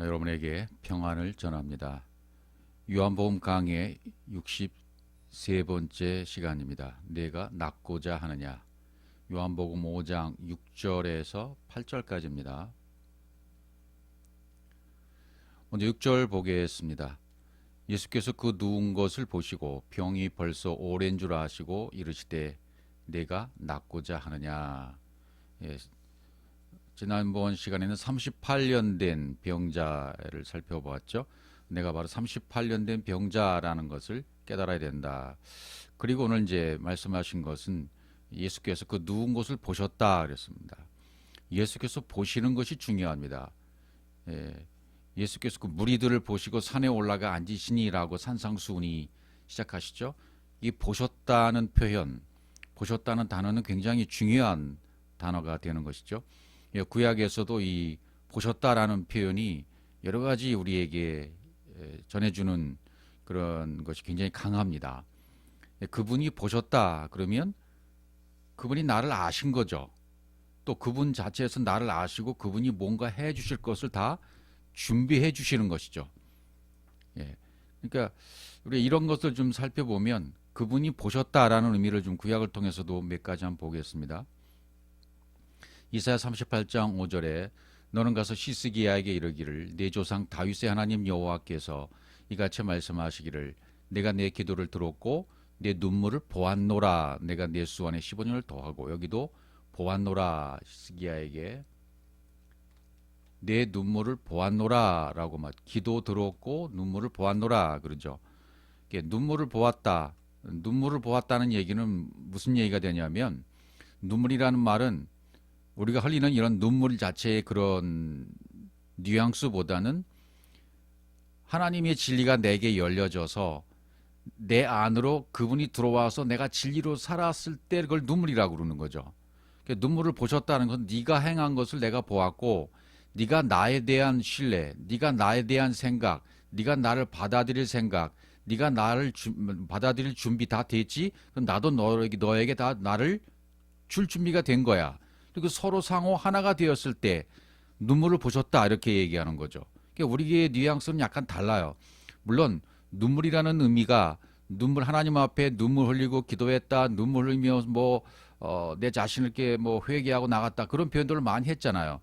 여러분에게 평안을 전합니다. 요한복음 강의 63번째 시간입니다. 내가 낫고자 하느냐. 요한복음 5장 6절에서 8절까지입니다. 먼저 6절 보겠습니다. 예수께서 그 누운 것을 보시고 병이 벌써 오랜 줄 아시고 이르시되 내가 낫고자 하느냐. 예, 지난번 시간에는 38년 된 병자를 살펴보았죠. 내가 바로 38년 된 병자라는 것을 깨달아야 된다. 그리고 오늘 이제 말씀하신 것은 예수께서 그 누운 것을 보셨다 그랬습니다. 예수께서 보시는 것이 중요합니다. 예수께서 그 무리들을 보시고 산에 올라가 앉으시니라고 산상수훈이 시작하시죠. 이 보셨다는 표현, 보셨다는 단어는 굉장히 중요한 단어가 되는 것이죠. 구약에서도 이 보셨다라는 표현이 여러 가지 우리에게 전해주는 그런 것이 굉장히 강합니다. 그분이 보셨다 그러면 그분이 나를 아신 거죠. 또 그분 자체에서 나를 아시고 그분이 뭔가 해 주실 것을 다 준비해 주시는 것이죠. 그러니까 우리 이런 것을 좀 살펴보면 그분이 보셨다라는 의미를 좀 구약을 통해서도 몇 가지 한번 보겠습니다. 이사야 38장 5절에 너는 가서 시스기야에게 이르기를 내 조상 다윗의 하나님 여호와께서 이같이 말씀하시기를 내가 내 기도를 들었고 내 눈물을 보았노라. 내가 내 수완에 15년을 더하고, 여기도 보았노라. 시스기야에게 내 눈물을 보았노라 라고 기도 들었고 눈물을 보았노라 그러죠. 눈물을 보았다. 눈물을 보았다는 얘기는 무슨 얘기가 되냐면, 눈물이라는 말은 우리가 흘리는 이런 눈물 자체의 그런 뉘앙스보다는 하나님의 진리가 내게 열려져서 내 안으로 그분이 들어와서 내가 진리로 살았을 때 그걸 눈물이라고 그러는 거죠. 눈물을 보셨다는 건 네가 행한 것을 내가 보았고, 네가 나에 대한 신뢰, 네가 나에 대한 생각, 네가 나를 받아들일 생각, 네가 나를 받아들일 준비 다 됐지? 그럼 나도 너에게 다 나를 줄 준비가 된 거야. 그리고 서로 상호 하나가 되었을 때 눈물을 보셨다 이렇게 얘기하는 거죠. 그러니까 우리의 뉘앙스는 약간 달라요. 물론 눈물이라는 의미가 눈물, 하나님 앞에 눈물 흘리고 기도했다, 눈물 흘리며 내 자신을 이렇게 회개하고 나갔다, 그런 표현들을 많이 했잖아요.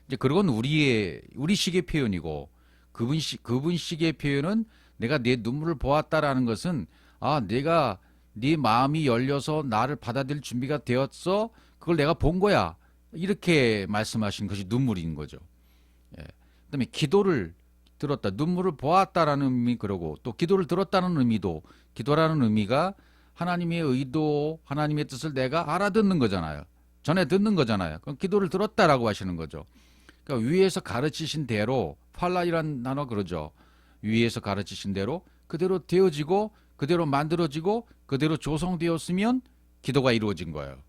이제 그건 우리식의 표현이고, 그분식의 표현은 내가 내 눈물을 보았다라는 것은 내가 네 마음이 열려서 나를 받아들일 준비가 되었어. 그걸 내가 본 거야. 이렇게 말씀하신 것이 눈물인 거죠. 그다음에 기도를 들었다. 눈물을 보았다라는 의미, 그러고 또 기도를 들었다는 의미도, 기도라는 의미가 하나님의 의도, 하나님의 뜻을 내가 알아듣는 거잖아요. 전에 듣는 거잖아요. 그럼 기도를 들었다라고 하시는 거죠. 그러니까 위에서 가르치신 대로, 팔라이라는 단어 그러죠. 위에서 가르치신 대로 그대로 되어지고 그대로 만들어지고 그대로 조성되었으면 기도가 이루어진 거예요.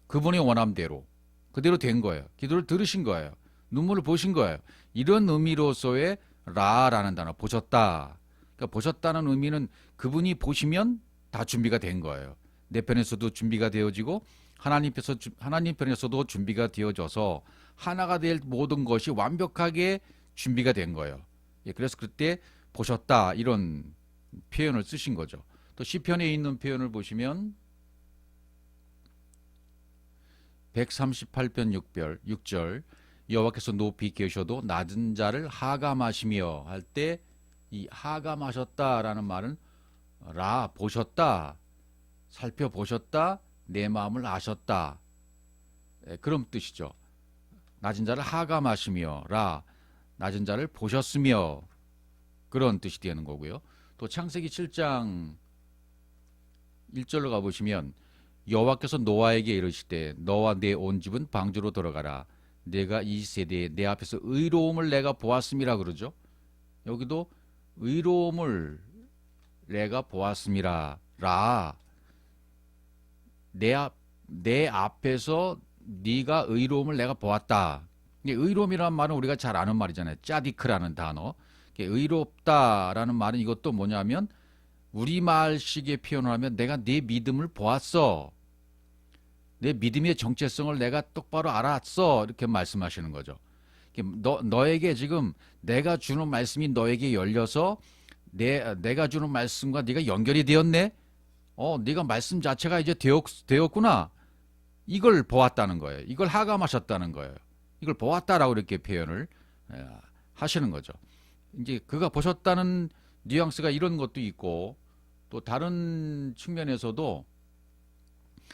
그분의 원함대로 그대로 된 거예요. 기도를 들으신 거예요. 눈물을 보신 거예요. 이런 의미로서의 라라는 단어, 보셨다. 그러니까 보셨다는 의미는 그분이 보시면 다 준비가 된 거예요. 내 편에서도 준비가 되어지고 하나님 편에서도 준비가 되어져서 하나가 될 모든 것이 완벽하게 준비가 된 거예요. 그래서 그때 보셨다 이런 표현을 쓰신 거죠. 또 시편에 있는 표현을 보시면 138편 6절 여호와께서 높이 계셔도 낮은 자를 하감하시며 할 때, 이 하감하셨다라는 말은 보셨다, 살펴보셨다, 내 마음을 아셨다, 그런 뜻이죠. 낮은 자를 하감하시며 낮은 자를 보셨으며, 그런 뜻이 되는 거고요. 또 창세기 7장 1절로 가보시면 여호와께서 노아에게 이르시되 너와 내 온 집은 방주로 들어가라. 내가 이 세대에 내 앞에서 의로움을 내가 보았음이라 그러죠. 여기도 의로움을 내가 보았음이라. 내 앞에서 네가 의로움을 내가 보았다. 의로움이라는 말은 우리가 잘 아는 말이잖아요. 짜디크라는 단어. 의롭다라는 말은 이것도 뭐냐면 우리말식의 표현을 하면 내가 네 믿음을 보았어. 내 믿음의 정체성을 내가 똑바로 알았어. 이렇게 말씀하시는 거죠. 너에게 지금 내가 주는 말씀이 너에게 열려서 내가 주는 말씀과 네가 연결이 되었네. 네가 말씀 자체가 이제 되었구나. 이걸 보았다는 거예요. 이걸 하감하셨다는 거예요. 이걸 보았다라고 이렇게 표현을 하시는 거죠. 이제 그가 보셨다는 뉘앙스가 이런 것도 있고, 또 다른 측면에서도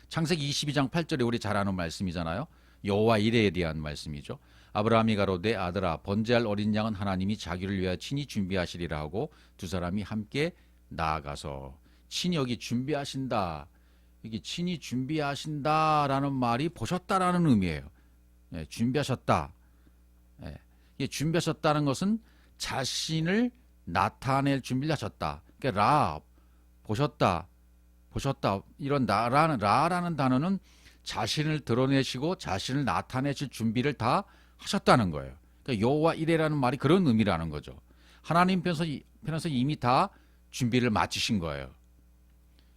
창세기 22장 8절에 우리 잘 아는 말씀이잖아요. 여호와 이레에 대한 말씀이죠. 아브라함이 가로되 아들아 번제할 어린 양은 하나님이 자기를 위하여 친히 준비하시리라 하고 두 사람이 함께 나아가서. 친히 여기 준비하신다. 여기 친히 준비하신다라는 말이 보셨다라는 의미예요. 준비하셨다. 이게 준비하셨다는 것은 자신을 나타낼 준비를 하셨다. 그러니까 보셨다. 이런 라라는 단어는 자신을 드러내시고 자신을 나타내실 준비를 다 하셨다는 거예요. 그러니까 여호와 이레라는 말이 그런 의미라는 거죠. 하나님 편에서 이미 다 준비를 마치신 거예요.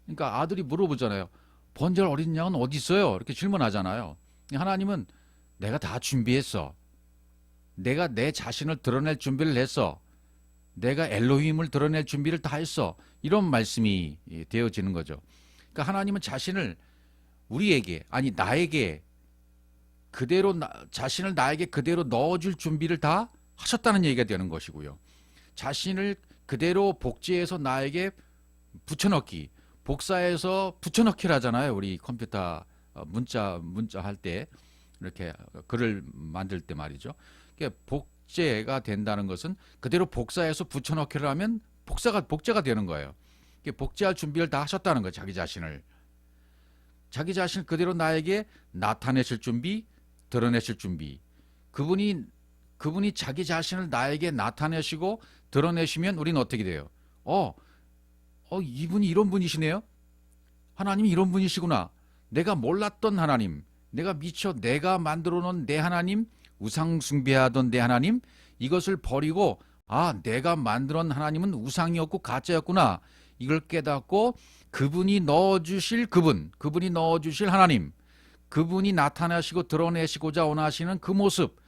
그러니까 아들이 물어보잖아요. 번제할 어린 양은 어디 있어요? 이렇게 질문하잖아요. 하나님은 내가 다 준비했어. 내가 내 자신을 드러낼 준비를 했어. 내가 엘로힘을 드러낼 준비를 다 했어. 이런 말씀이 되어지는 거죠. 그러니까 하나님은 자신을 우리에게, 아니 나에게 그대로 자신을 나에게 그대로 넣어줄 준비를 다 하셨다는 얘기가 되는 것이고요. 자신을 그대로 복제해서 나에게 붙여넣기, 복사해서 붙여넣기를 하잖아요. 우리 컴퓨터 문자 할 때 이렇게 글을 만들 때 말이죠. 그러니까 복제가 된다는 것은 그대로 복사해서 붙여넣기를 하면 복제가 되는 거예요. 복제할 준비를 다 하셨다는 거예요. 자기 자신을 그대로 나에게 나타내실 준비, 드러내실 준비. 그분이 자기 자신을 나에게 나타내시고 드러내시면 우리는 어떻게 돼요? 이분이 이런 분이시네요. 하나님이 이런 분이시구나. 내가 몰랐던 하나님, 내가 만들어 놓은 내 하나님, 우상 숭배하던 내 하나님, 이것을 버리고 내가 만들어 놓은 하나님은 우상이었고 가짜였구나. 이걸 깨닫고 그분이 넣어주실 하나님, 그분이 나타나시고 드러내시고자 원하시는 그 모습,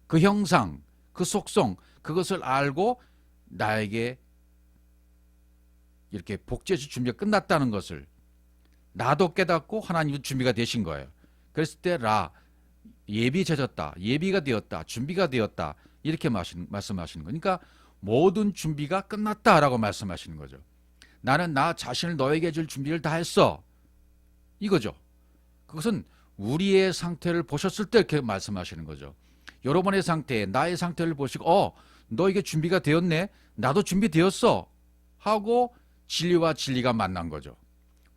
그 형상, 그 속성, 그것을 알고 나에게 이렇게 복제해줄 준비가 끝났다는 것을 나도 깨닫고 하나님도 준비가 되신 거예요. 그랬을 때 예비해졌다, 예비가 되었다, 준비가 되었다, 이렇게 말씀하시는 거니까 모든 준비가 끝났다라고 말씀하시는 거죠. 나는 나 자신을 너에게 줄 준비를 다 했어, 이거죠. 그것은 우리의 상태를 보셨을 때 이렇게 말씀하시는 거죠. 여러분의 상태, 나의 상태를 보시고 너에게 준비가 되었네, 나도 준비되었어 하고 진리와 진리가 만난 거죠.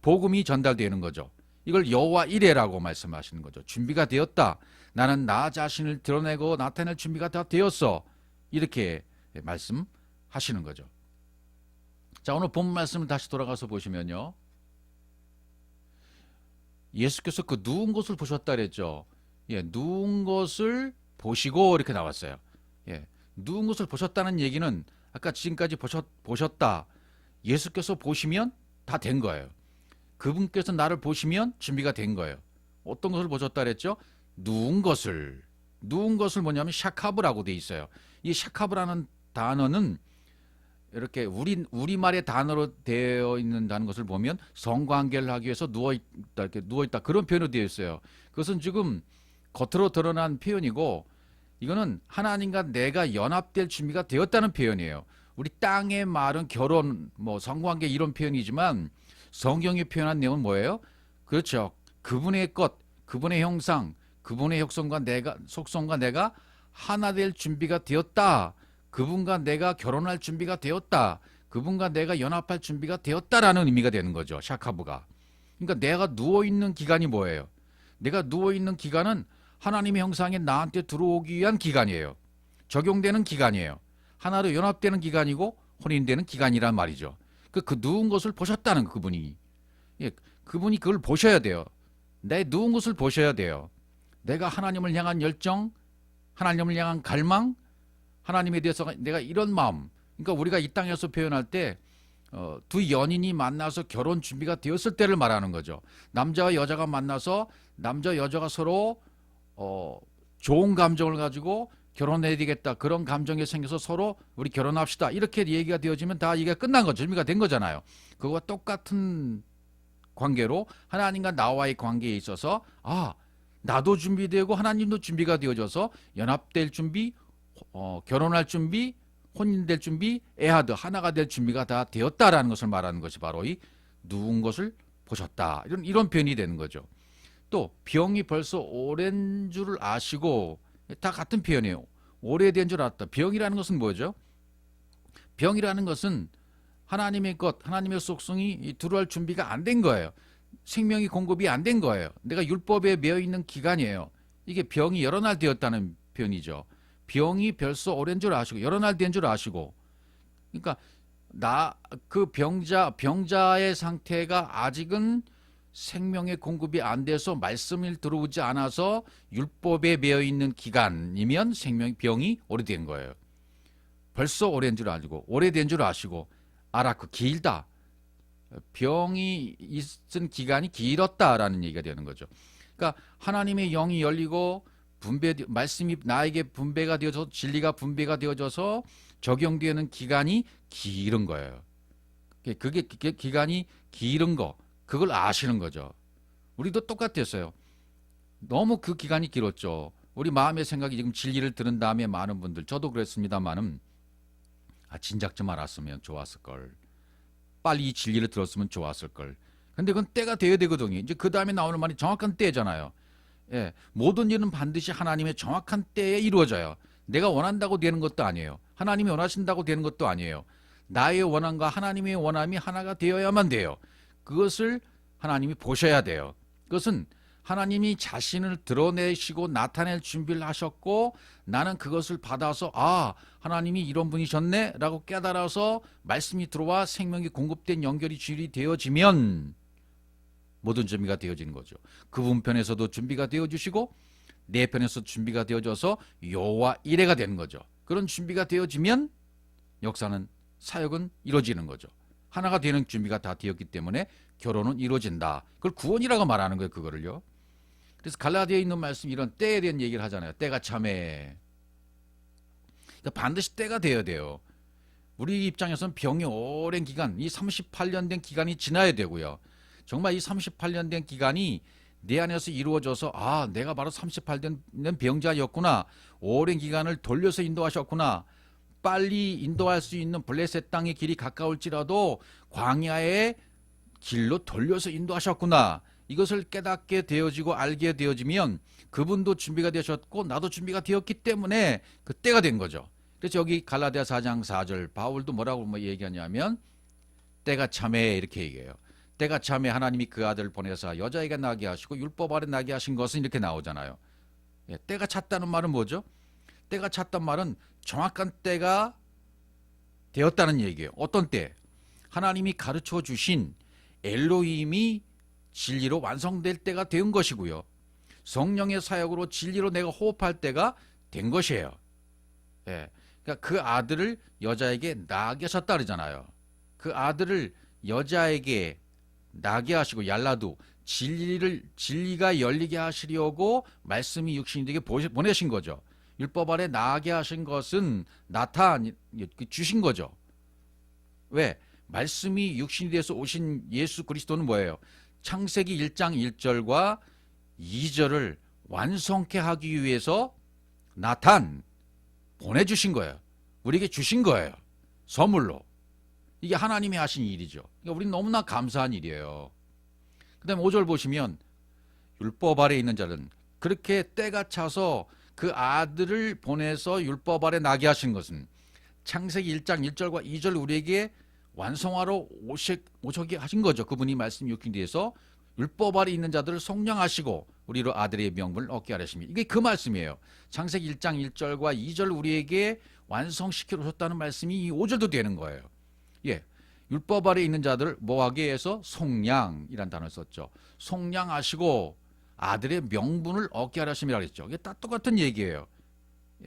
복음이 전달되는 거죠. 이걸 여호와 이레라고 말씀하시는 거죠. 준비가 되었다. 나는 나 자신을 드러내고 나타낼 준비가 다 되었어. 이렇게 말씀하시는 거죠. 자, 오늘 본 말씀을 다시 돌아가서 보시면요. 예수께서 그 누운 것을 보셨다 그랬죠. 누운 것을 보시고 이렇게 나왔어요. 누운 것을 보셨다는 얘기는 아까 지금까지 보셨다. 예수께서 보시면 다 된 거예요. 그분께서 나를 보시면 준비가 된 거예요. 어떤 것을 보셨다 그랬죠? 누운 것을 뭐냐면 샤카브라고 돼 있어요. 이 샤카브라는 단어는 이렇게 우리말의 단어로 되어 있는다는 것을 보면 성관계를 하기 위해서 누워있다 그런 표현으로 되어 있어요. 그것은 지금 겉으로 드러난 표현이고, 이거는 하나님과 내가 연합될 준비가 되었다는 표현이에요. 우리 땅의 말은 결혼, 성관계 이런 표현이지만 성경이 표현한 내용은 뭐예요? 그렇죠. 그분의 것, 그분의 형상, 그분의 속성과 내가 하나 될 준비가 되었다. 그분과 내가 결혼할 준비가 되었다. 그분과 내가 연합할 준비가 되었다라는 의미가 되는 거죠. 샤카브가. 그러니까 내가 누워있는 기간이 뭐예요? 내가 누워있는 기간은 하나님의 형상에 나한테 들어오기 위한 기간이에요. 적용되는 기간이에요. 하나로 연합되는 기간이고 혼인되는 기간이란 말이죠. 그 누운 것을 보셨다는 그분이. 그분이 그걸 보셔야 돼요. 내 누운 것을 보셔야 돼요. 내가 하나님을 향한 열정, 하나님을 향한 갈망, 하나님에 대해서 내가 이런 마음. 그러니까 우리가 이 땅에서 표현할 때 두 연인이 만나서 결혼 준비가 되었을 때를 말하는 거죠. 남자와 여자가 만나서 남자 여자가 서로 좋은 감정을 가지고 결혼해야 되겠다 그런 감정이 생겨서 서로 우리 결혼합시다 이렇게 얘기가 되어지면 다 이게 끝난 거죠. 준비가 된 거잖아요. 그거와 똑같은 관계로 하나님과 나와의 관계에 있어서 나도 준비되고 하나님도 준비가 되어져서 연합될 준비, 결혼할 준비, 혼인될 준비, 에하드 하나가 될 준비가 다 되었다라는 것을 말하는 것이 바로 이 누운 것을 보셨다 이런 표현이 되는 거죠. 또 병이 벌써 오랜 줄을 아시고 다 같은 표현이에요. 오래된 줄 알았다. 병이라는 것은 뭐죠? 병이라는 것은 하나님의 것, 하나님의 속성이 들어갈 준비가 안 된 거예요. 생명이 공급이 안 된 거예요. 내가 율법에 매여 있는 기간이에요. 이게 병이 여러 날 되었다는 표현이죠. 병이 벌써 오랜 줄 아시고 여러 날 된 줄 아시고 그러니까 그 병자의 상태가 아직은 생명의 공급이 안 돼서 말씀을 들어오지 않아서 율법에 매여 있는 기간이면 병이 오래된 거예요. 벌써 오랜 줄 알고 오래된 줄 아시고 길다. 병이 있은 기간이 길었다라는 얘기가 되는 거죠. 그러니까 하나님의 영이 열리고 말씀이 나에게 분배가 되어서 진리가 분배가 되어져서 적용되는 기간이 길은 거예요. 그게 기간이 길은 거 그걸 아시는 거죠. 우리도 똑같았어요. 너무 그 기간이 길었죠. 우리 마음의 생각이 지금 진리를 들은 다음에 많은 분들 저도 그랬습니다만은 진작 좀 알았으면 좋았을 걸. 빨리 이 진리를 들었으면 좋았을 걸. 근데 그건 때가 돼야 되거든요. 이제 그 다음에 나오는 말이 정확한 때잖아요. 예, 모든 일은 반드시 하나님의 정확한 때에 이루어져요. 내가 원한다고 되는 것도 아니에요. 하나님이 원하신다고 되는 것도 아니에요. 나의 원함과 하나님의 원함이 하나가 되어야만 돼요. 그것을 하나님이 보셔야 돼요. 그것은 하나님이 자신을 드러내시고 나타낼 준비를 하셨고 나는 그것을 받아서 하나님이 이런 분이셨네 라고 깨달아서 말씀이 들어와 생명이 공급된 연결이 주일이 되어지면 모든 준비가 되어지는 거죠. 그분 편에서도 준비가 되어주시고 내 편에서 준비가 되어져서 여호와 이레가 되는 거죠. 그런 준비가 되어지면 역사는 사역은 이루어지는 거죠. 하나가 되는 준비가 다 되었기 때문에 결혼은 이루어진다. 그걸 구원이라고 말하는 거예요. 그거를요. 그래서 갈라디아에 있는 말씀 이런 때에 대한 얘기를 하잖아요. 때가 참해. 그러니까 반드시 때가 되어야 돼요. 우리 입장에서는 병이 오랜 기간, 이 38년 된 기간이 지나야 되고요. 정말 이 38년 된 기간이 내 안에서 이루어져서 내가 바로 38년 병자였구나. 오랜 기간을 돌려서 인도하셨구나. 빨리 인도할 수 있는 블레셋 땅의 길이 가까울지라도 광야의 길로 돌려서 인도하셨구나. 이것을 깨닫게 되어지고 알게 되어지면 그분도 준비가 되셨고 나도 준비가 되었기 때문에 그 때가 된 거죠. 그래서 여기 갈라디아 4장 4절 바울도 뭐라고 얘기하냐면 때가 참해 이렇게 얘기해요. 때가 참해 하나님이 그 아들을 보내사 여자에게 나게 하시고 율법 아래 나게 하신 것은 이렇게 나오잖아요. 때가 찼다는 말은 뭐죠? 때가 찼단 말은 정확한 때가 되었다는 얘기예요. 어떤 때? 하나님이 가르쳐 주신 엘로힘이 진리로 완성될 때가 된 것이고요. 성령의 사역으로 진리로 내가 호흡할 때가 된 것이에요. 그러니까 그 아들을 여자에게 낳게 하셨다 그러잖아요. 그 아들을 여자에게 낳게 하시고 얄라두 진리가 열리게 하시려고 말씀이 육신이 되게 보내신 거죠. 율법 아래 나게 하신 것은 주신 거죠. 왜? 말씀이 육신이 돼서 오신 예수 그리스도는 뭐예요? 창세기 1장 1절과 2절을 완성케 하기 위해서 보내주신 거예요. 우리에게 주신 거예요. 선물로. 이게 하나님이 하신 일이죠. 그러니까 우리는 너무나 감사한 일이에요. 그 다음에 5절 보시면 율법 아래 있는 자는 그렇게 때가 차서 그 아들을 보내서 율법 아래 나게 하신 것은 창세기 1장 1절과 2절 우리에게 완성하러 오시게 하신 거죠. 그분이 말씀 육신에 대해서 율법 아래 있는 자들을 속량하시고 우리로 아들의 명분을 얻게 하셨습니다. 이게 그 말씀이에요. 창세기 1장 1절과 2절 우리에게 완성시켜 오셨다는 말씀이 이 5절도 되는 거예요. 율법 아래 있는 자들을 뭐하게 해서 속량이란 단어를 썼죠. 속량하시고 아들의 명분을 얻게 하셨음이라고 했죠. 이게 다 똑같은 얘기예요.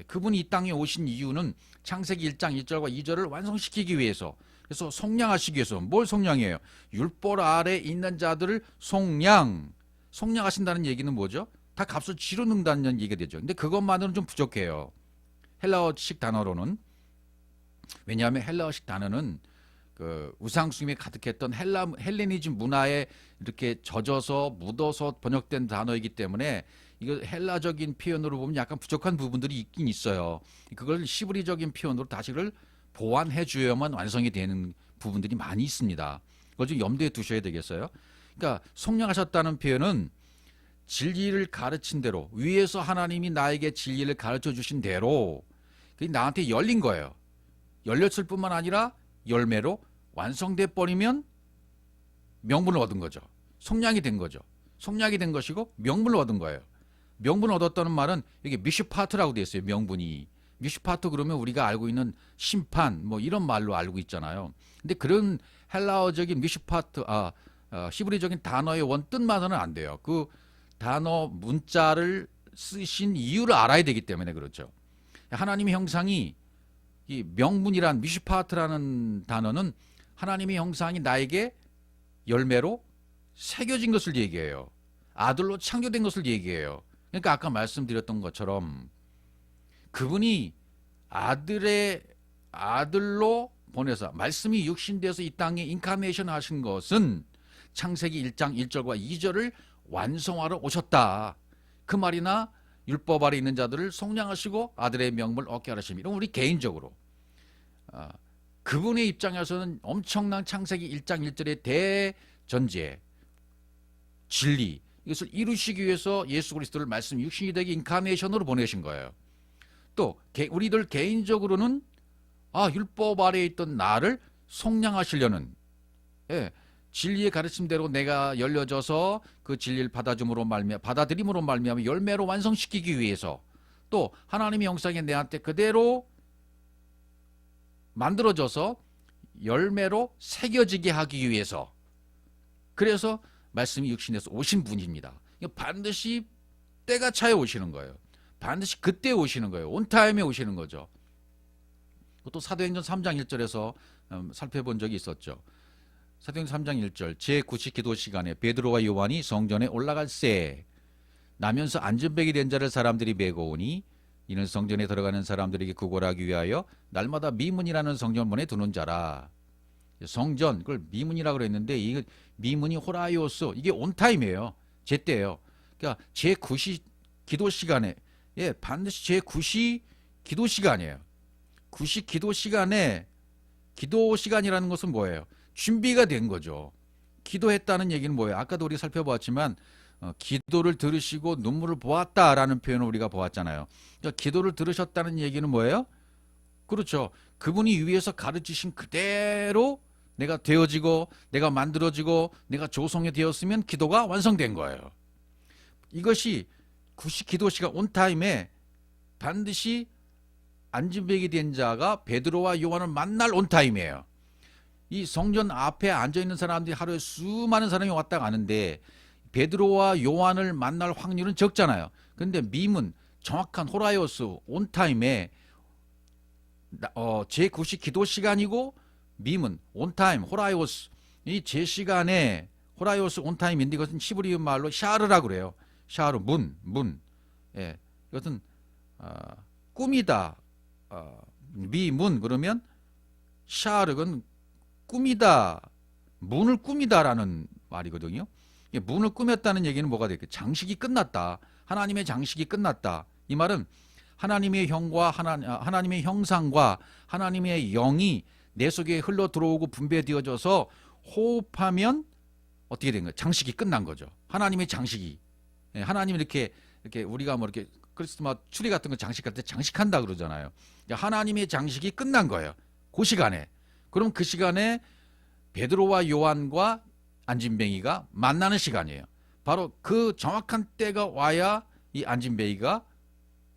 그분이 이 땅에 오신 이유는 창세기 1장 1절과 2절을 완성시키기 위해서, 그래서 속량하시기 위해서. 뭘 속량해요? 율법 아래 있는 자들을 속량하신다는 얘기는 뭐죠? 다 값을 치르는다는 얘기가 되죠. 근데 그것만으로는 좀 부족해요. 헬라어식 단어로는. 왜냐하면 헬라어식 단어는 그 우상숭배에 가득했던 헬레니즘 문화에 이렇게 젖어서 묻어서 번역된 단어이기 때문에 이거 헬라적인 표현으로 보면 약간 부족한 부분들이 있긴 있어요. 그걸 시브리적인 표현으로 다시를 보완해 줘야만 완성이 되는 부분들이 많이 있습니다. 그걸 좀 염두에 두셔야 되겠어요. 그러니까 속량하셨다는 표현은 진리를 가르친 대로, 위에서 하나님이 나에게 진리를 가르쳐 주신 대로 그게 나한테 열린 거예요. 열렸을 뿐만 아니라 열매로 완성돼 버리면 명분을 얻은 거죠. 속량이 된 거죠. 속량이 된 것이고 명분을 얻은 거예요. 명분을 얻었다는 말은 이게 미슈파트라고 되어 있어요. 명분이. 미슈파트 그러면 우리가 알고 있는 심판 뭐 이런 말로 알고 있잖아요. 근데 그런 헬라어적인 미슈파트, 히브리적인 단어의 원뜻만으로는 안 돼요. 그 단어 문자를 쓰신 이유를 알아야 되기 때문에 그렇죠. 하나님의 형상이, 이 명분이란 미슈파트라는 단어는 하나님의 형상이 나에게 열매로 새겨진 것을 얘기해요. 아들로 창조된 것을 얘기해요. 그러니까 아까 말씀드렸던 것처럼 그분이 아들로 보내서 말씀이 육신돼서 이 땅에 인카네이션 하신 것은 창세기 1장 1절과 2절을 완성하러 오셨다. 그 말이나 율법 아래 있는 자들을 속량하시고 아들의 명분을 얻게 하시니, 이런 우리 개인적으로 그분의 입장에서는 엄청난 창세기 1장 1절의 대전제 진리, 이것을 이루시기 위해서 예수 그리스도를 말씀 육신이 되게 인카네이션으로 보내신 거예요. 또 우리들 개인적으로는 율법 아래에 있던 나를 속량하시려는, 진리의 가르침대로 내가 열려져서 그 진리를 받아들임으로 말미암아 열매로 완성시키기 위해서, 또 하나님의 형상에 내한테 그대로 만들어져서 열매로 새겨지게 하기 위해서, 그래서 말씀이 육신에서 오신 분입니다. 반드시 때가 차에 오시는 거예요. 반드시 그때 오시는 거예요. 온타임에 오시는 거죠. 또 사도행전 3장 1절에서 살펴본 적이 있었죠. 사도행전 3장 1절, 제9시 기도 시간에 베드로와 요한이 성전에 올라갈새 나면서 안전벨이 된 자를 사람들이 메고 오니 이는 성전에 들어가는 사람들에게 구걸하기 위하여 날마다 미문이라는 성전문에 두는 자라. 성전, 그걸 미문이라고 그랬는데 이 미문이 호라이오스, 이게 온타임이에요. 제때예요. 그러니까 제9시 기도 시간에, 반드시 제9시 기도 시간이에요. 9시 기도 시간에, 기도 시간이라는 것은 뭐예요? 준비가 된 거죠. 기도했다는 얘기는 뭐예요? 아까도 우리 살펴보았지만 기도를 들으시고 눈물을 보았다라는 표현을 우리가 보았잖아요. 그러니까 기도를 들으셨다는 얘기는 뭐예요? 그렇죠. 그분이 위에서 가르치신 그대로 내가 되어지고 내가 만들어지고 내가 조성이 되었으면 기도가 완성된 거예요. 이것이 9시 기도 시간 온타임에 반드시 안진뱅이 된 자가 베드로와 요한을 만날 온타임이에요. 이 성전 앞에 앉아있는 사람들이 하루에 수많은 사람이 왔다 가는데 베드로와 요한을 만날 확률은 적잖아요. 그런데 미문, 정확한 호라이오스 온타임에 제9시 기도 시간이고 미문, 온타임, 호라이오스, 이 제 시간에 호라이오스 온타임인데 이것은 히브리 말로 샤르라고 그래요. 샤르, 문. 이것은 꿈이다. 미문 그러면 샤르는 꿈이다, 문을 꾸미다라는 말이거든요. 문을 꾸몄다는 얘기는 뭐가 될까요? 장식이 끝났다. 하나님의 장식이 끝났다. 이 말은 하나님의 하나님의 형상과 하나님의 영이 내 속에 흘러 들어오고 분배되어져서 호흡하면 어떻게 된 거예요? 장식이 끝난 거죠. 하나님의 장식이. 하나님이 이렇게 우리가 뭐 이렇게 크리스마스 추리 같은 거 장식할 때 장식한다 그러잖아요. 하나님의 장식이 끝난 거예요. 그 시간에. 그럼 그 시간에 베드로와 요한과 안진뱅이가 만나는 시간이에요. 바로 그 정확한 때가 와야 이 안진뱅이가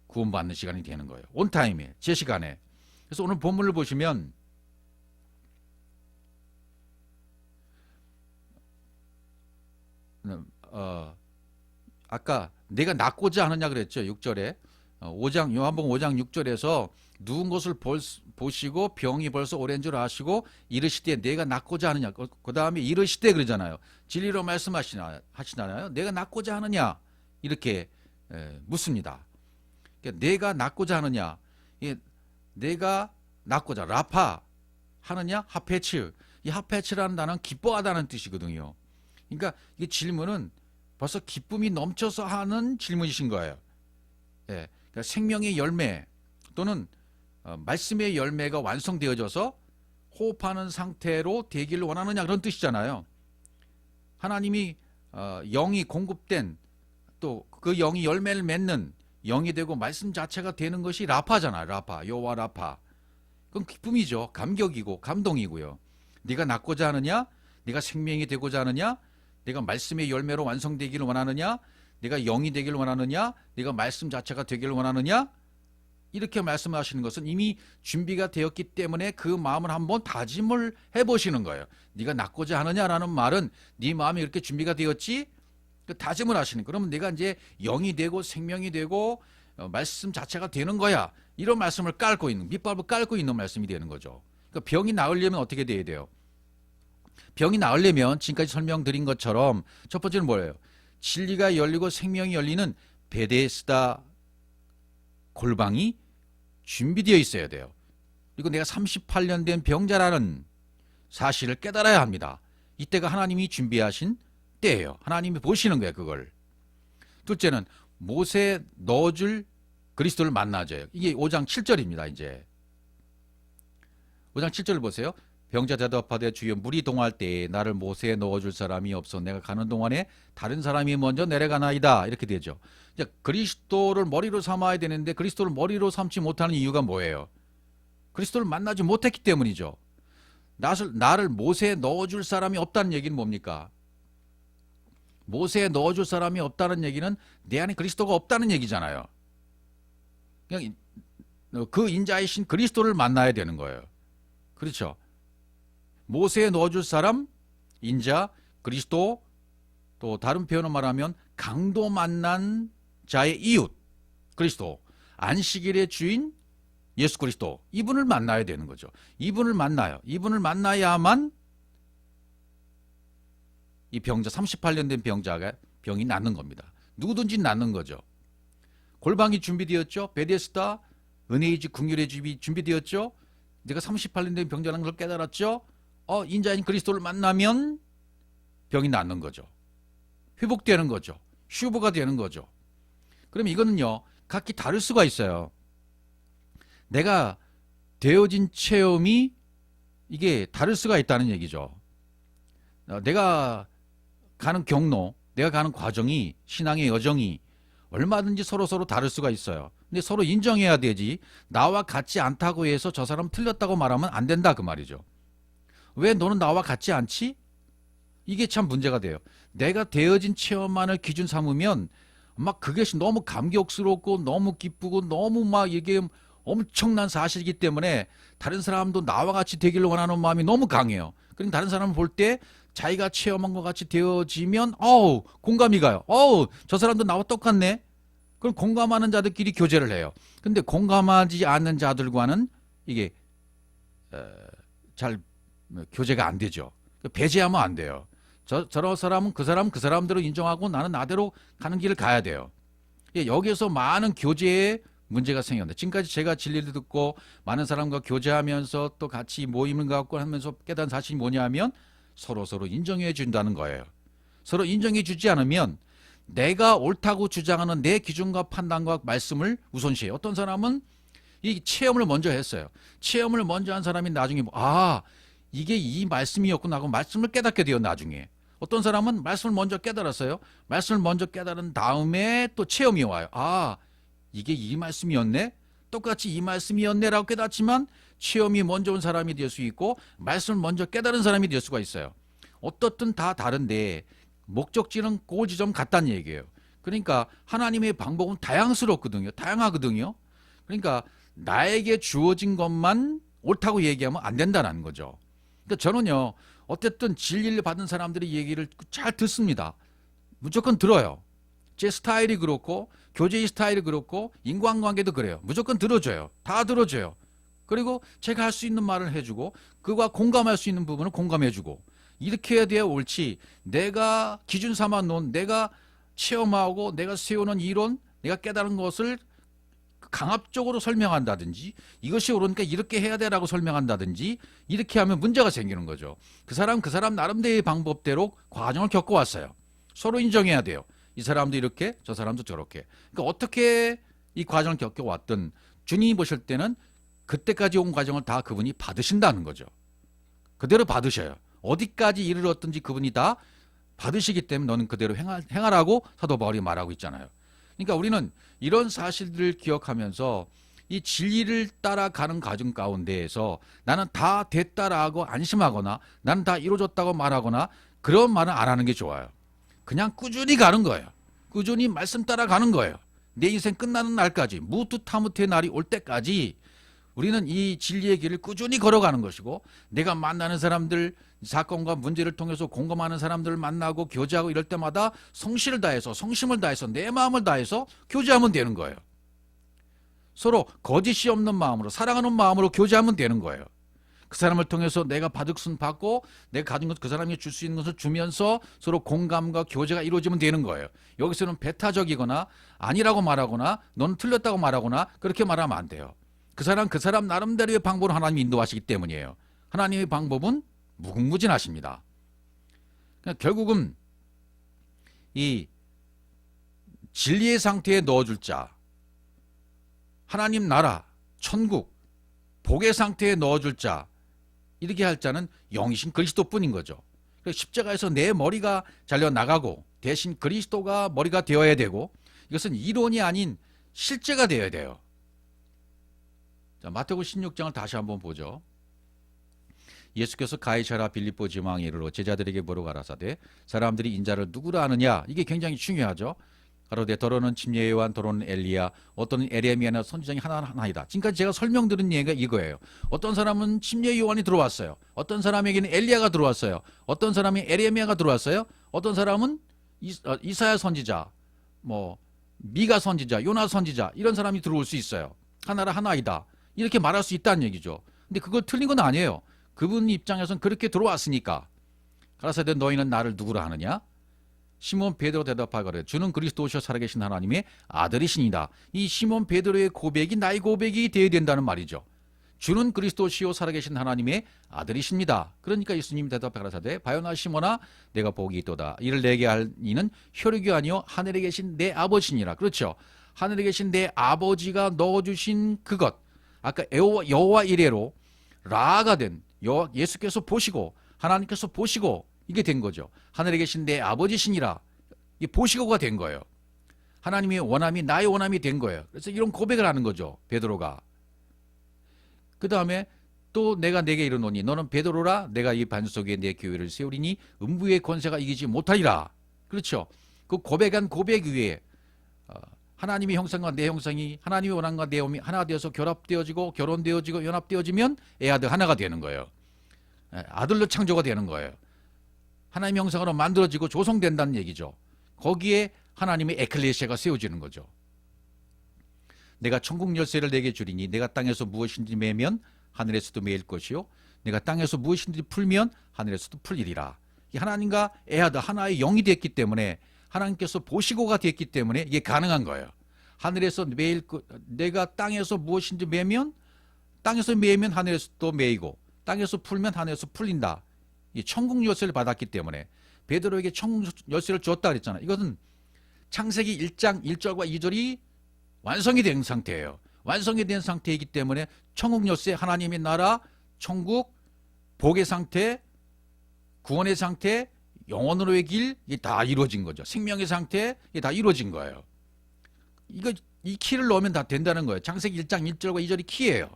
구원받는 시간이 되는 거예요. 온타임에, 제 시간에. 그래서 오늘 본문을 보시면 아까 내가 낳고자 하느냐 그랬죠. 6절에 요한복음 5장 6절에서 누운 것을 보시고 병이 벌써 오랜 줄 아시고 이르시되 내가 낳고자 하느냐. 그 다음에 이르시되 그러잖아요. 진리로 말씀하시나요? 내가 낳고자 하느냐 이렇게 묻습니다. 그러니까 내가 낳고자 하느냐. 이게 내가 낳고자 라파 하느냐 하페츠. 이 하페츠라는 단어는 기뻐하다는 뜻이거든요. 그러니까 이 질문은 벌써 기쁨이 넘쳐서 하는 질문이신 거예요. 예, 그러니까 생명의 열매 또는 말씀의 열매가 완성되어져서 호흡하는 상태로 되기를 원하느냐 그런 뜻이잖아요. 하나님이 영이 공급된 또 그 영이 열매를 맺는 영이 되고 말씀 자체가 되는 것이 라파잖아요. 라파, 여호와 라파. 그건 기쁨이죠. 감격이고 감동이고요. 네가 낳고자 하느냐? 네가 생명이 되고자 하느냐? 네가 말씀의 열매로 완성되기를 원하느냐? 네가 영이 되기를 원하느냐? 네가 말씀 자체가 되기를 원하느냐? 이렇게 말씀하시는 것은 이미 준비가 되었기 때문에 그 마음을 한번 다짐을 해보시는 거예요. 네가 낳고자 하느냐라는 말은 네 마음이 이렇게 준비가 되었지? 그 다짐을 하시는 거예요. 그러면 내가 이제 영이 되고 생명이 되고 말씀 자체가 되는 거야. 이런 말씀을 깔고 있는, 밑밥을 깔고 있는 말씀이 되는 거죠. 그러니까 병이 나으려면 어떻게 돼야 돼요? 병이 나으려면 지금까지 설명드린 것처럼 첫 번째는 뭐예요? 진리가 열리고 생명이 열리는 베데스다 골방이 준비되어 있어야 돼요. 그리고 내가 38년 된 병자라는 사실을 깨달아야 합니다. 이때가 하나님이 준비하신 때예요. 하나님이 보시는 거예요, 그걸. 둘째는 못에 넣어줄 그리스도를 만나줘요. 이게 5장 7절입니다. 이제 5장 7절을 보세요. 병자 대답하되 주여 물이 동할 때에 나를 못에 넣어줄 사람이 없어 내가 가는 동안에 다른 사람이 먼저 내려가나이다. 이렇게 되죠. 이제 그리스도를 머리로 삼아야 되는데 그리스도를 머리로 삼지 못하는 이유가 뭐예요? 그리스도를 만나지 못했기 때문이죠. 나를 못에 넣어줄 사람이 없다는 얘기는 뭡니까? 못에 넣어줄 사람이 없다는 얘기는 내 안에 그리스도가 없다는 얘기잖아요. 그냥 그 인자이신 그리스도를 만나야 되는 거예요. 그렇죠? 못에 넣어줄 사람, 인자, 그리스도, 또 다른 표현으로 말하면 강도 만난 자의 이웃, 그리스도, 안식일의 주인 예수 그리스도, 이분을 만나야 되는 거죠. 이분을 만나요. 이분을 만나야만 이 병자, 38년 된 병자가 병이 낫는 겁니다. 누구든지 낫는 거죠. 골방이 준비되었죠. 베데스다, 은혜의 집, 긍휼의 집이 준비되었죠. 내가 38년 된 병자라는 걸 깨달았죠. 인자인 그리스도를 만나면 병이 낫는 거죠. 회복되는 거죠. 슈브가 되는 거죠. 그럼 이거는요, 각기 다를 수가 있어요. 내가 되어진 체험이 이게 다를 수가 있다는 얘기죠. 내가 가는 경로, 내가 가는 과정이, 신앙의 여정이 얼마든지 서로 다를 수가 있어요. 근데 서로 인정해야 되지, 나와 같지 않다고 해서 저 사람 틀렸다고 말하면 안 된다 그 말이죠. 왜 너는 나와 같지 않지? 이게 참 문제가 돼요. 내가 되어진 체험만을 기준 삼으면 막 그것이 너무 감격스럽고 너무 기쁘고 너무 막 이게 엄청난 사실이기 때문에 다른 사람도 나와 같이 되기를 원하는 마음이 너무 강해요. 그러니까 다른 사람을 볼 때 자기가 체험한 것 같이 되어지면 공감이 가요. 저 사람도 나와 똑같네. 그럼 공감하는 자들끼리 교제를 해요. 근데 공감하지 않는 자들과는 이게 잘 교제가 안 되죠. 배제하면 안 돼요. 저런 사람은 그 사람대로 인정하고 나는 나대로 가는 길을 가야 돼요. 여기에서 많은 교제에 문제가 생겼는데, 지금까지 제가 진리를 듣고 많은 사람과 교제하면서 또 같이 모임을 갖고 하면서 깨달은 사실이 뭐냐면 서로 인정해 준다는 거예요. 서로 인정해 주지 않으면 내가 옳다고 주장하는 내 기준과 판단과 말씀을 우선시해요. 어떤 사람은 이 체험을 먼저 했어요. 체험을 먼저 한 사람이 나중에 이게 이 말씀이었구나 하고 말씀을 깨닫게 돼요. 나중에 어떤 사람은 말씀을 먼저 깨달았어요. 말씀을 먼저 깨달은 다음에 또 체험이 와요. 이게 이 말씀이었네? 똑같이 이 말씀이었네라고 깨닫지만 체험이 먼저 온 사람이 될 수 있고 말씀을 먼저 깨달은 사람이 될 수가 있어요. 어떻든 다 다른데 목적지는 그 지점 같다는 얘기예요. 그러니까 하나님의 방법은 다양하거든요. 그러니까 나에게 주어진 것만 옳다고 얘기하면 안 된다는 거죠. 그러니까 저는요, 어쨌든 진리를 받은 사람들의 얘기를 잘 듣습니다. 무조건 들어요. 제 스타일이 그렇고 교제의 스타일이 그렇고 인간관계도 그래요. 무조건 들어줘요. 다 들어줘요. 그리고 제가 할 수 있는 말을 해주고 그와 공감할 수 있는 부분을 공감해주고 이렇게 해야 돼야 옳지, 내가 기준 삼아 놓은, 내가 체험하고 내가 세우는 이론, 내가 깨달은 것을 강압적으로 설명한다든지 이것이 옳으니까 이렇게 해야 돼라고 설명한다든지 이렇게 하면 문제가 생기는 거죠. 그 사람 나름대로의 방법대로 과정을 겪어왔어요. 서로 인정해야 돼요. 이 사람도 이렇게 저 사람도 저렇게. 그러니까 어떻게 이 과정을 겪어왔든 주님이 보실 때는 그때까지 온 과정을 다 그분이 받으신다는 거죠. 그대로 받으셔요. 어디까지 이르렀든지 그분이 다 받으시기 때문에 너는 그대로 행하라고 사도 바울이 말하고 있잖아요. 그러니까 우리는 이런 사실들을 기억하면서 이 진리를 따라가는 과정 가운데에서 나는 다 됐다라고 안심하거나 나는 다 이루어졌다고 말하거나 그런 말은 안 하는 게 좋아요. 그냥 꾸준히 가는 거예요. 꾸준히 말씀 따라가는 거예요. 내 인생 끝나는 날까지 무투타무트의 날이 올 때까지 우리는 이 진리의 길을 꾸준히 걸어가는 것이고 내가 만나는 사람들 사건과 문제를 통해서 공감하는 사람들을 만나고 교제하고 이럴 때마다 성실을 다해서 성심을 다해서 내 마음을 다해서 교제하면 되는 거예요. 서로 거짓이 없는 마음으로 사랑하는 마음으로 교제하면 되는 거예요. 그 사람을 통해서 내가 받을 것은 받고 내가 가진 것 그 사람이 줄 수 있는 것을 주면서 서로 공감과 교제가 이루어지면 되는 거예요. 여기서는 배타적이거나 아니라고 말하거나 너는 틀렸다고 말하거나 그렇게 말하면 안 돼요. 그 사람 나름대로의 방법으로 하나님이 인도하시기 때문이에요. 하나님의 방법은 무궁무진하십니다. 그러니까 결국은 이 진리의 상태에 넣어줄 자, 하나님 나라, 천국, 복의 상태에 넣어줄 자, 이렇게 할 자는 영이신 그리스도뿐인 거죠. 십자가에서 내 머리가 잘려나가고 대신 그리스도가 머리가 되어야 되고 이것은 이론이 아닌 실제가 되어야 돼요. 자, 마태복음 16장을 다시 한번 보죠. 예수께서 가이사랴 빌립보 지방에 이르러 제자들에게 물어가라사대 사람들이 인자를 누구라 하느냐. 이게 굉장히 중요하죠. 가로되 더러는 침례 요한 더러는 엘리야 어떤 에레미야나 선지자이 하나이다. 지금까지 제가 설명드린 얘기가 이거예요. 어떤 사람은 침례 요한이 들어왔어요. 어떤 사람에게는 엘리야가 들어왔어요. 어떤 사람이 에레미야가 들어왔어요. 어떤 사람은 이사야 선지자, 뭐 미가 선지자, 요나 선지자 이런 사람이 들어올 수 있어요. 하나라 하나이다. 이렇게 말할 수 있다는 얘기죠. 근데 그거 틀린 건 아니에요. 그분 입장에서는 그렇게 들어왔으니까. 가라사대 너희는 나를 누구라 하느냐? 시몬 베드로 대답하거래 주는 그리스도시여 살아계신 하나님의 아들이시니라. 이 시몬 베드로의 고백이 나의 고백이 되어야 된다는 말이죠. 주는 그리스도시요 살아계신 하나님의 아들이십니다. 그러니까 예수님이 대답해 가라사대 바요나 시몬아 내가 복이 있도다. 이를 내게 할 이는 혈육이 아니요 하늘에 계신 내 아버지니라. 그렇죠. 하늘에 계신 내 아버지가 넣어주신 그것. 아까 여호와 이레로 라가 된 예수께서 보시고 하나님께서 보시고 이게 된 거죠. 하늘에 계신 내 아버지시니라. 이 보시고가 된 거예요. 하나님의 원함이 나의 원함이 된 거예요. 그래서 이런 고백을 하는 거죠. 베드로가. 그 다음에 또 내가 내게 이르노니 너는 베드로라 내가 이 반석에 내 교회를 세우리니 음부의 권세가 이기지 못하리라. 그렇죠. 그 고백한 고백 위에 하나님의 형상과 내 형상이 하나님의 원함과 내 원함이 하나 되어서 결합되어지고 결혼되어지고 연합되어지면 애아들 하나가 되는 거예요. 아들로 창조가 되는 거예요. 하나님의 형상으로 만들어지고 조성된다는 얘기죠. 거기에 하나님의 에클레시아가 세워지는 거죠. 내가 천국 열쇠를 내게 주리니 내가 땅에서 무엇인지 매면 하늘에서도 매일 것이요 내가 땅에서 무엇인지 풀면 하늘에서도 풀리리라. 하나님과 애아들 하나의 영이 됐기 때문에 하나님께서 보시고가 됐기 때문에 이게 가능한 거예요. 하늘에서 매일 내가 땅에서 무엇인지 매면 땅에서 매면 하늘에서 또 매이고 땅에서 풀면 하늘에서 풀린다. 이 천국 열쇠를 받았기 때문에 베드로에게 천국 열쇠를 줬다 그랬잖아요. 이것은 창세기 1장 1절과 2절이 완성이 된 상태예요. 완성이 된 상태이기 때문에 천국 열쇠, 하나님의 나라, 천국, 복의 상태, 구원의 상태, 영원으로의 길, 이게 다 이루어진 거죠. 생명의 상태, 이게 다 이루어진 거예요. 이 키를 넣으면 다 된다는 거예요. 창세기 1장 1절과 2절이 키예요.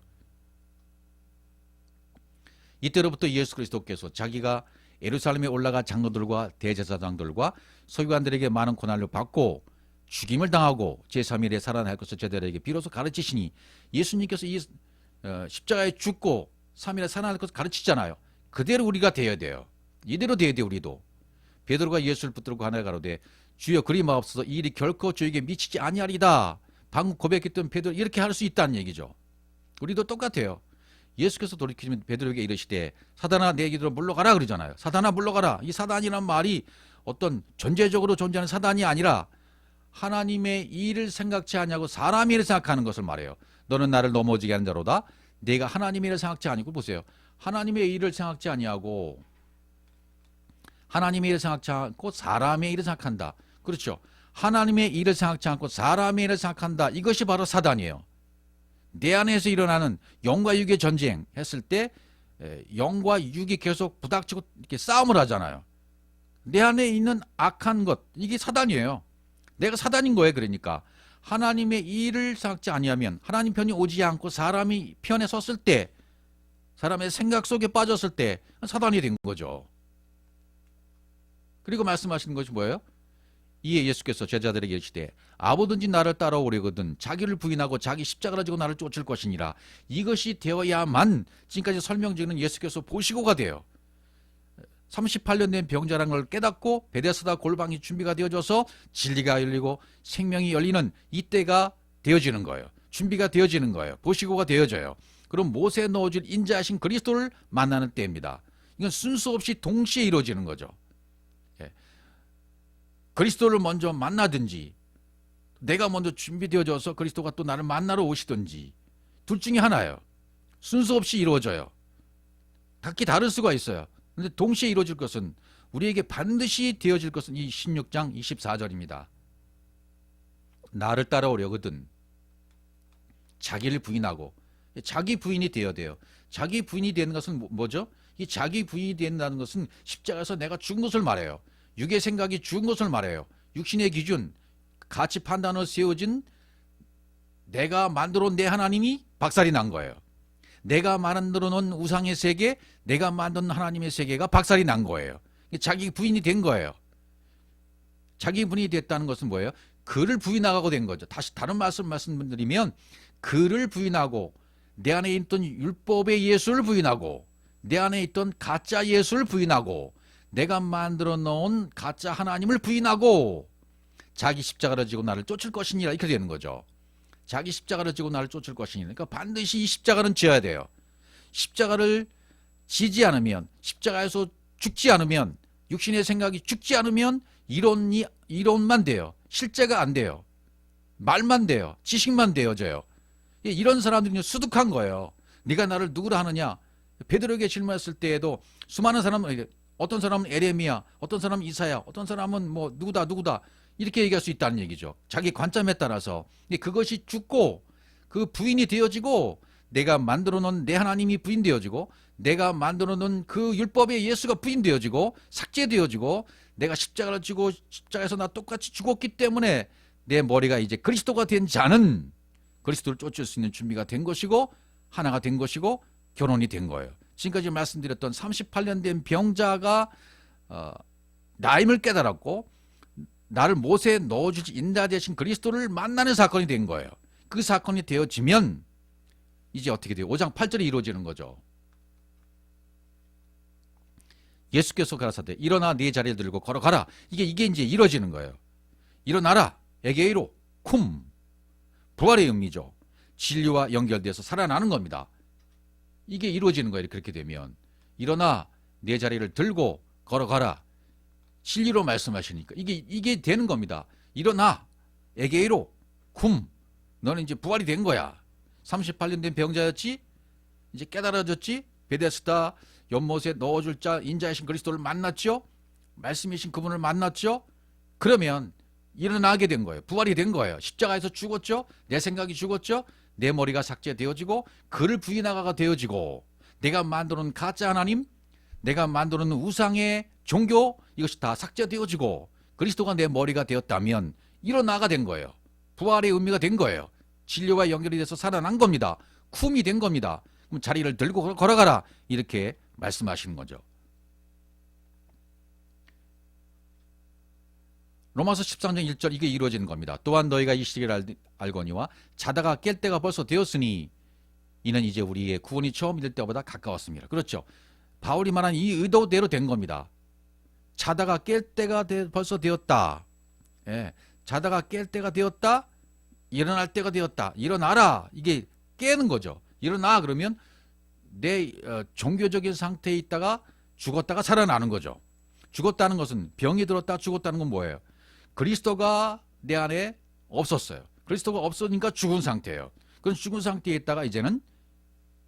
이때로부터 예수 그리스도께서 자기가 예루살렘에 올라가 장로들과 대제사장들과 서기관들에게 많은 고난을 받고 죽임을 당하고 제3일에 살아날 것을 제자들에게 비로소 가르치시니 예수님께서 이 십자가에 죽고 3일에 살아날 것을 가르치잖아요. 그대로 우리가 되어야 돼요. 이대로 되어야 돼요. 우리도. 베드로가 예수를 붙들고 하나 가로되 주여 그리 마옵소서 이 일이 결코 저에게 미치지 아니하리다. 방금 고백했던 베드로 이렇게 할 수 있다는 얘기죠. 우리도 똑같아요. 예수께서 돌이키시면 베드로에게 이르시되 사단아 내 길로 물러가라 그러잖아요. 사단아 물러가라. 이 사단이란 말이 어떤 전제적으로 존재하는 사단이 아니라 하나님의 일을 생각지 아니하고 사람의 일을 생각하는 것을 말해요. 너는 나를 넘어지게 하는 자로다. 내가 하나님의 일을 생각지 아니고, 보세요. 하나님의 일을 생각지 아니하고 하나님의 일을 생각지 않고 사람의 일을 생각한다. 그렇죠. 하나님의 일을 생각지 않고 사람의 일을 생각한다. 이것이 바로 사단이에요. 내 안에서 일어나는 영과 육의 전쟁 했을 때 영과 육이 계속 부닥치고 이렇게 싸움을 하잖아요. 내 안에 있는 악한 것, 이게 사단이에요. 내가 사단인 거예요. 그러니까 하나님의 일을 생각지 아니하면, 하나님 편이 오지 않고 사람이 편에 섰을 때, 사람의 생각 속에 빠졌을 때 사단이 된 거죠. 그리고 말씀하시는 것이 뭐예요? 이에 예수께서 제자들에게 이르시되 아무든지 나를 따라오려거든 자기를 부인하고 자기 십자가를 지고 나를 쫓을 것이니라. 이것이 되어야만 지금까지 설명드리는 예수께서 보시고가 돼요. 38년 된 병자라는 걸 깨닫고 베데스다 골방이 준비가 되어져서 진리가 열리고 생명이 열리는 이때가 되어지는 거예요. 준비가 되어지는 거예요. 보시고가 되어져요. 그럼 못에 넣어줄 인자하신 그리스도를 만나는 때입니다. 이건 순서 없이 동시에 이루어지는 거죠. 그리스도를 먼저 만나든지 내가 먼저 준비되어져서 그리스도가 또 나를 만나러 오시든지 둘 중에 하나예요. 순서 없이 이루어져요. 각기 다를 수가 있어요. 그런데 동시에 이루어질 것은, 우리에게 반드시 되어질 것은 이 16장 24절입니다. 나를 따라오려거든 자기를 부인하고, 자기 부인이 되어야 돼요. 자기 부인이 되는 것은 뭐죠? 이 자기 부인이 된다는 것은 십자가에서 내가 죽은 것을 말해요. 육의 생각이 죽은 것을 말해요. 육신의 기준, 가치 판단으로 세워진 내가 만들어 온 내 하나님이 박살이 난 거예요. 내가 만들어 놓은 우상의 세계, 내가 만든 하나님의 세계가 박살이 난 거예요. 자기 부인이 된 거예요. 자기 부인이 됐다는 것은 뭐예요? 그를 부인하고 된 거죠. 다시 다른 말씀드리면, 그를 부인하고 내 안에 있던 율법의 예수를 부인하고 내 안에 있던 가짜 예수를 부인하고 내가 만들어 놓은 가짜 하나님을 부인하고 자기 십자가를 지고 나를 쫓을 것이니라. 이렇게 되는 거죠. 자기 십자가를 지고 나를 쫓을 것이니라. 그러니까 반드시 이 십자가는 지어야 돼요. 십자가를 지지 않으면, 십자가에서 죽지 않으면, 육신의 생각이 죽지 않으면 이론만 돼요. 실제가 안 돼요. 말만 돼요. 지식만 되어져요. 이런 사람들이 수득한 거예요. 네가 나를 누구라 하느냐? 베드로에게 질문했을 때에도 수많은 사람은, 어떤 사람은 에레미야, 어떤 사람은 이사야, 어떤 사람은 뭐 누구다 이렇게 얘기할 수 있다는 얘기죠. 자기 관점에 따라서. 그것이 죽고 그 부인이 되어지고, 내가 만들어 놓은 내 하나님이 부인되어지고, 내가 만들어 놓은 그 율법의 예수가 부인되어지고 삭제되어지고, 내가 십자가를 지고 십자가에서 나 똑같이 죽었기 때문에 내 머리가 이제 그리스도가 된 자는 그리스도를 쫓을 수 있는 준비가 된 것이고, 하나가 된 것이고, 결혼이 된 거예요. 지금까지 말씀드렸던 38년 된 병자가 나임을 깨달았고 나를 못에 넣어주지 인자 되신 그리스도를 만나는 사건이 된 거예요. 그 사건이 되어지면 이제 어떻게 돼요? 5장 8절이 이루어지는 거죠. 예수께서 가라사대 일어나 네 자리를 들고 걸어가라. 이게 이제 이루어지는 거예요. 일어나라. 에게이로 쿰. 부활의 의미죠. 진리와 연결돼서 살아나는 겁니다. 이게 이루어지는 거예요. 그렇게 되면 일어나 내 자리를 들고 걸어가라. 진리로 말씀하시니까 이게 되는 겁니다. 일어나 에게이로 쿰. 너는 이제 부활이 된 거야. 38년 된 병자였지, 이제 깨달아졌지. 베데스다 연못에 넣어줄 자 인자이신 그리스도를 만났죠. 말씀이신 그분을 만났죠. 그러면 일어나게 된 거예요. 부활이 된 거예요. 십자가에서 죽었죠. 내 생각이 죽었죠. 내 머리가 삭제되어지고 그를 부인하가가 되어지고, 내가 만드는 가짜 하나님, 내가 만드는 우상의 종교, 이것이 다 삭제되어지고 그리스도가 내 머리가 되었다면 일어나가 된 거예요. 부활의 의미가 된 거예요. 진료와 연결이 돼서 살아난 겁니다. 쿰이 된 겁니다. 그럼 자리를 들고 걸어가라. 이렇게 말씀하시는 거죠. 로마서 13장 1절, 이게 이루어지는 겁니다. 또한 너희가 이 시기를 알거니와 자다가 깰 때가 벌써 되었으니 이는 이제 우리의 구원이 처음 이를 때보다 가까웠습니다. 그렇죠. 바울이 말한 이 의도대로 된 겁니다. 자다가 깰 때가 벌써 되었다. 예, 자다가 깰 때가 되었다. 일어날 때가 되었다. 일어나라. 이게 깨는 거죠. 일어나 그러면 내 종교적인 상태에 있다가 죽었다가 살아나는 거죠. 죽었다는 것은, 병이 들었다 죽었다는 건 뭐예요? 그리스도가 내 안에 없었어요. 그리스도가 없으니까 죽은 상태예요. 그건 죽은 상태에 있다가 이제는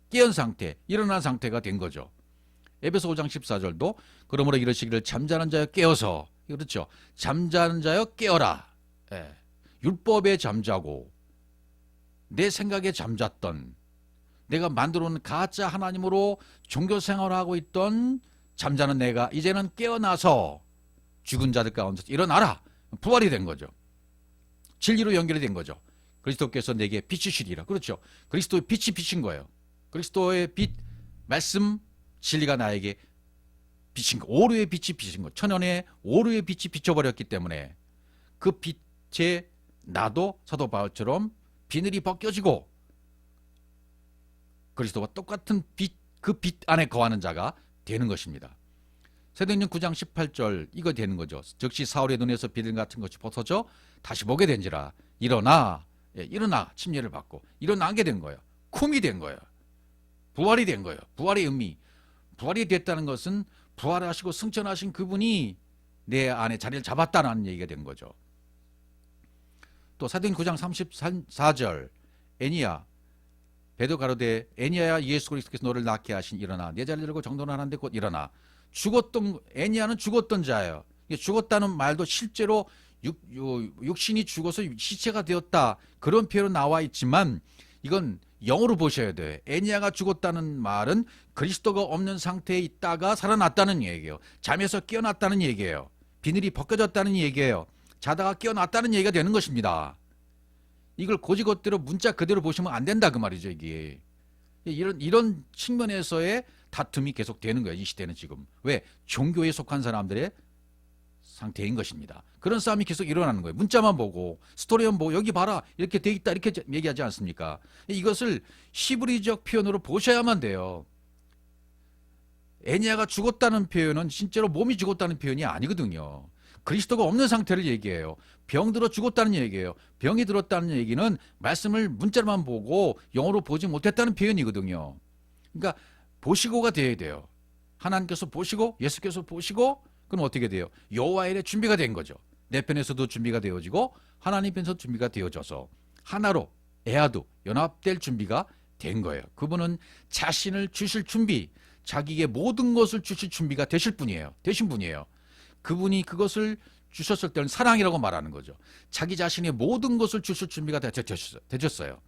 깨어난 상태, 일어난 상태가 된 거죠. 에베소 5장 14절도 그러므로 이러시기를 잠자는 자여 깨어서, 그렇죠. 잠자는 자여 깨어라. 예. 율법에 잠자고 내 생각에 잠잤던, 내가 만들어 놓은 가짜 하나님으로 종교 생활을 하고 있던 잠자는 내가 이제는 깨어나서 죽은 자들 가운데서 일어나라. 부활이 된 거죠. 진리로 연결이 된 거죠. 그리스도께서 내게 빛이시리라. 그렇죠. 그리스도의 빛이 비친 거예요. 그리스도의 빛, 말씀, 진리가 나에게 비친 거. 오류의 빛이 비친 거. 천연의 오류의 빛이 비춰버렸기 때문에 그 빛에 나도 사도 바울처럼 비늘이 벗겨지고 그리스도와 똑같은 빛, 그 빛 안에 거하는 자가 되는 것입니다. 사도행전 9장 18절 이거 되는 거죠. 즉시 사울의 눈에서 비늘 같은 것이 벗어져 다시 보게 된지라. 일어나, 일어나 침례를 받고 일어나게 된 거예요. 쿰이 된 거예요. 부활이 된 거예요. 부활의 의미. 부활이 됐다는 것은 부활하시고 승천하신 그분이 내 안에 자리를 잡았다는 얘기가 된 거죠. 또 사도행전 9장 34절 애니야 베드로 가로되 애니야야 예수 그리스도께서 너를 낫게 하신 일어나 내 자리를 들고 정돈을 하는데 곧 일어나. 죽었던 애니야는 죽었던 자예요. 죽었다는 말도 실제로 육신이 죽어서 시체가 되었다 그런 표현으로 나와 있지만 이건 영어로 보셔야 돼요. 애니야가 죽었다는 말은 그리스도가 없는 상태에 있다가 살아났다는 얘기예요. 잠에서 깨어났다는 얘기예요. 비늘이 벗겨졌다는 얘기예요. 자다가 깨어났다는 얘기가 되는 것입니다. 이걸 고지것대로 문자 그대로 보시면 안 된다 그 말이죠. 이게 이런 측면에서의 다툼이 계속 되는 거예요. 이 시대는 지금. 왜? 종교에 속한 사람들의 상태인 것입니다. 그런 싸움이 계속 일어나는 거예요. 문자만 보고 스토리만 보고 여기 봐라 이렇게 돼 있다 이렇게 얘기하지 않습니까? 이것을 히브리적 표현으로 보셔야만 돼요. 애니야가 죽었다는 표현은 진짜로 몸이 죽었다는 표현이 아니거든요. 그리스도가 없는 상태를 얘기해요. 병들어 죽었다는 얘기예요. 병이 들었다는 얘기는 말씀을 문자로만 보고 영어로 보지 못했다는 표현이거든요. 그러니까 보시고가 돼야 돼요. 하나님께서 보시고 예수께서 보시고 그럼 어떻게 돼요? 여호와의 일에 준비가 된 거죠. 내 편에서도 준비가 되어지고 하나님 편에서도 준비가 되어져서 하나로 에아도 연합될 준비가 된 거예요. 그분은 자신을 주실 준비, 자기에게 모든 것을 주실 준비가 되신 분이에요. 그분이 그것을 주셨을 때는 사랑이라고 말하는 거죠. 자기 자신의 모든 것을 주실 준비가 되셨어요.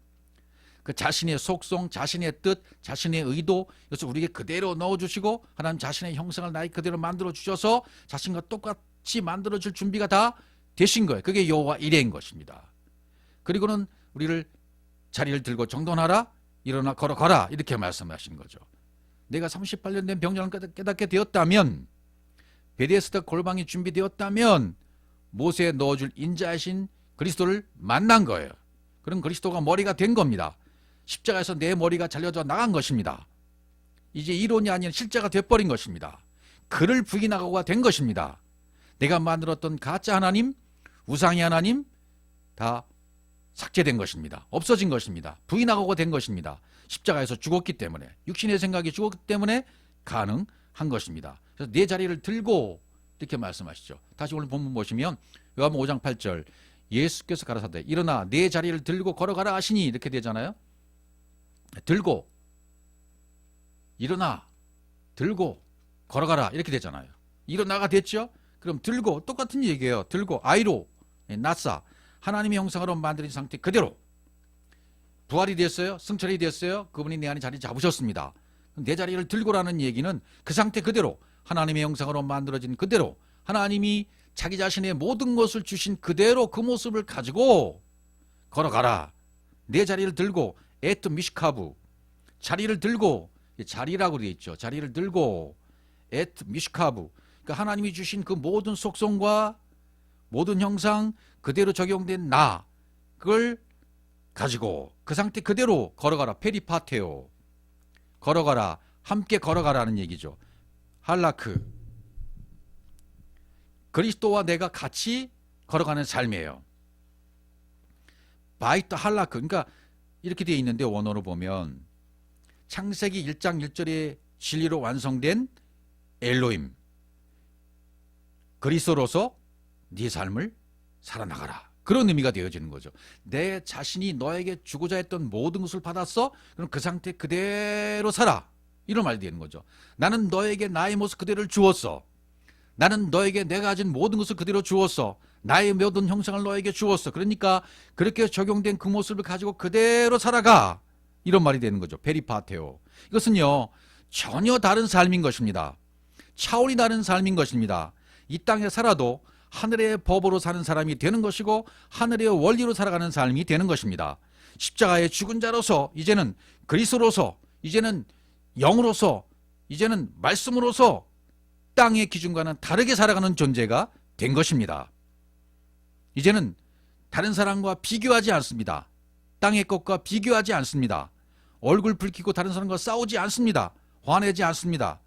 그 자신의 속성, 자신의 뜻, 자신의 의도 이것을 우리에게 그대로 넣어주시고 하나님 자신의 형상을 나의 그대로 만들어 주셔서 자신과 똑같이 만들어질 준비가 다 되신 거예요. 그게 여호와 이레인 것입니다. 그리고는 우리를 자리를 들고 정돈하라, 일어나 걸어가라 이렇게 말씀하신 거죠. 내가 38년 된 병자를 깨닫게 되었다면, 베데스다 골방이 준비되었다면 모세에 넣어줄 인자하신 그리스도를 만난 거예요. 그럼 그리스도가 머리가 된 겁니다. 십자가에서 내 머리가 잘려져 나간 것입니다. 이제 이론이 아닌 실제가 돼버린 것입니다. 그를 부인하고가 된 것입니다. 내가 만들었던 가짜 하나님, 우상의 하나님 다 삭제된 것입니다. 없어진 것입니다. 부인하고가 된 것입니다. 십자가에서 죽었기 때문에, 육신의 생각이 죽었기 때문에 가능한 것입니다. 그래서 내 자리를 들고 이렇게 말씀하시죠. 다시 오늘 본문 보시면 요한복음 5장 8절 예수께서 가라사대 일어나 내 자리를 들고 걸어가라 하시니 이렇게 되잖아요. 들고 일어나 들고 걸어가라 이렇게 되잖아요. 일어나가 됐죠. 그럼 들고 똑같은 얘기예요. 들고 아이로 나사 하나님의 형상으로 만드는 상태 그대로 부활이 됐어요. 승천이 됐어요. 그분이 내 안에 자리 잡으셨습니다. 내 자리를 들고라는 얘기는 그 상태 그대로 하나님의 형상으로 만들어진 그대로 하나님이 자기 자신의 모든 것을 주신 그대로 그 모습을 가지고 걸어가라. 내 자리를 들고 에트 미시카부 자리를 들고 자리라고 되어 있죠. 자리를 들고 에트 미시카부 그러니까 하나님이 주신 그 모든 속성과 모든 형상 그대로 적용된 나 그걸 가지고 그 상태 그대로 걸어가라. 페리파테오 걸어가라. 함께 걸어가라는 얘기죠. 할라크 그리스도와 내가 같이 걸어가는 삶이에요. 바이트 할라크 그러니까 이렇게 되어 있는데 원어로 보면 창세기 1장 1절의 진리로 완성된 엘로임 그리스도로서 네 삶을 살아나가라 그런 의미가 되어지는 거죠. 내 자신이 너에게 주고자 했던 모든 것을 받았어? 그럼 그 상태 그대로 살아. 이런 말이 되는 거죠. 나는 너에게 나의 모습 그대로를 주었어. 나는 너에게 내가 가진 모든 것을 그대로 주었어. 나의 모든 형상을 너에게 주었어. 그러니까 그렇게 적용된 그 모습을 가지고 그대로 살아가. 이런 말이 되는 거죠. 페리파테오. 이것은요, 전혀 다른 삶인 것입니다. 차원이 다른 삶인 것입니다. 이 땅에 살아도 하늘의 법으로 사는 사람이 되는 것이고 하늘의 원리로 살아가는 삶이 되는 것입니다. 십자가의 죽은 자로서, 이제는 그리스도로서, 이제는 영으로서, 이제는 말씀으로서 땅의 기준과는 다르게 살아가는 존재가 된 것입니다. 이제는 다른 사람과 비교하지 않습니다. 땅의 것과 비교하지 않습니다. 얼굴 붉히고 다른 사람과 싸우지 않습니다. 화내지 않습니다.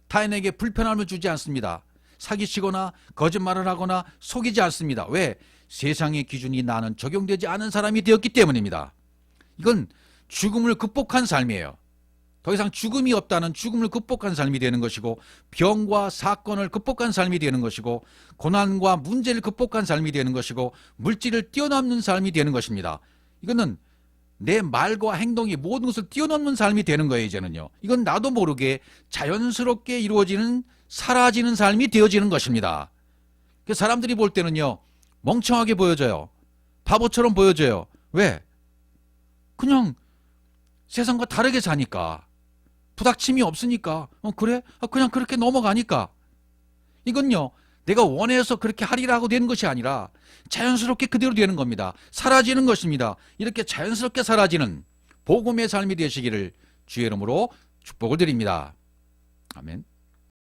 타인에게 불편함을 주지 않습니다. 사기치거나 거짓말을 하거나 속이지 않습니다. 왜? 세상의 기준이 나는 적용되지 않은 사람이 되었기 때문입니다. 이건 죽음을 극복한 삶이에요. 더 이상 죽음이 없다는 죽음을 극복한 삶이 되는 것이고, 병과 사건을 극복한 삶이 되는 것이고, 고난과 문제를 극복한 삶이 되는 것이고, 물질을 뛰어넘는 삶이 되는 것입니다. 이거는 내 말과 행동이 모든 것을 뛰어넘는 삶이 되는 거예요. 이제는요. 이건 나도 모르게 자연스럽게 이루어지는, 사라지는 삶이 되어지는 것입니다. 사람들이 볼 때는요, 멍청하게 보여져요. 바보처럼 보여져요. 왜? 그냥 세상과 다르게 사니까. 부닥침이 없으니까. 그래? 그냥 그렇게 넘어가니까. 이건요, 내가 원해서 그렇게 하리라고 되는 것이 아니라 자연스럽게 그대로 되는 겁니다. 사라지는 것입니다. 이렇게 자연스럽게 사라지는 복음의 삶이 되시기를 주의 이름으로 축복을 드립니다. 아멘.